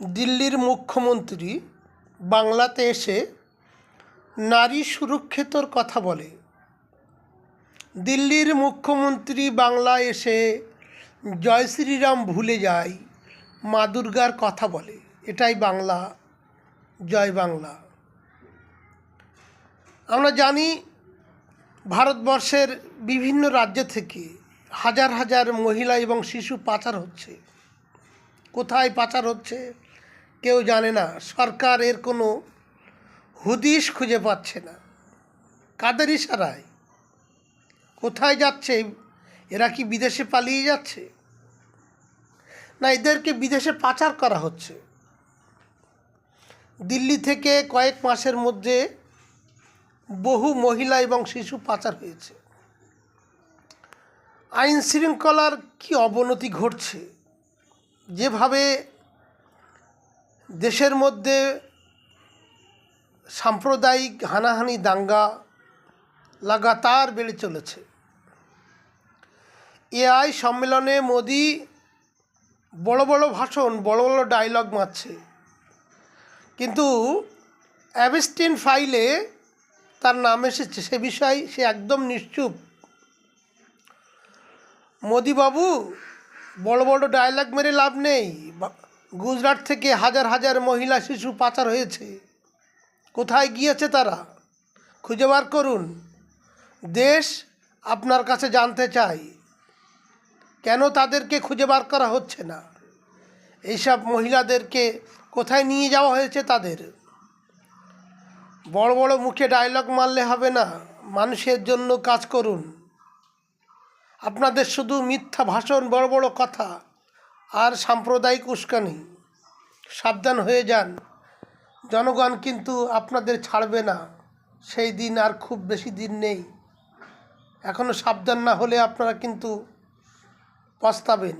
দিল্লির মুখ্যমন্ত্রী বাংলাতে এসে নারী সুরক্ষিতর কথা বলে। দিল্লির মুখ্যমন্ত্রী বাংলায় এসে জয় শ্রীরাম ভুলে যায়, মা দুর্গার কথা বলে। এটাই বাংলা, জয় বাংলা। আমরা জানি ভারতবর্ষের বিভিন্ন রাজ্য থেকে হাজার হাজার মহিলা এবং শিশু পাচার হচ্ছে। কোথায় পাচার হচ্ছে কেউ জানে না। সরকার এর কোনো হুদিস খুঁজে পাচ্ছে না। কাদের ইশারায় কোথায় যাচ্ছে? এরা কি বিদেশে পালিয়ে যাচ্ছে? না, এদেরকে বিদেশে পাচার করা হচ্ছে। দিল্লি থেকে কয়েক মাসের মধ্যে বহু মহিলা এবং শিশু পাচার হয়েছে। আইন শৃঙ্খলার কি অবনতি ঘটছে! যেভাবে দেশের মধ্যে সাম্প্রদায়িক হানাহানি দাঙ্গা লাগাতার বেড়ে চলেছে। এআই সম্মেলনে মোদি বড় বড় ভাষণ, বড় বড় ডায়লগ মারছে, কিন্তু অ্যাবস্টিন ফাইলে তার নাম এসেছে, সে বিষয়ে সে একদম নিশ্চুপ। মোদিবাবু, বড় বড় ডায়লগ মেরে লাভ নেই। গুজরাট থেকে হাজার হাজার মহিলা শিশু পাচার হয়েছে। কোথায় গিয়েছে তারা? খুঁজে বার করুন। দেশ আপনার কাছে জানতে চাই, কেন তাদেরকে খুঁজে বার করা হচ্ছে না? এইসব মহিলাদেরকে কোথায় নিয়ে যাওয়া হয়েছে তাদের? বড় বড় মুখে ডায়লগ মারলে হবে না, মানুষের জন্য কাজ করুন। আপনাদের শুধু মিথ্যা ভাষণ, বড় বড় কথা আর সাম্প্রদায়িক উস্কানি। সাবধান হয়ে যান, জনগণ কিন্তু আপনাদের ছাড়বে না। সেই দিন আর খুব বেশি দিন নেই। এখনও সাবধান না হলে আপনারা কিন্তু পস্তাবেন।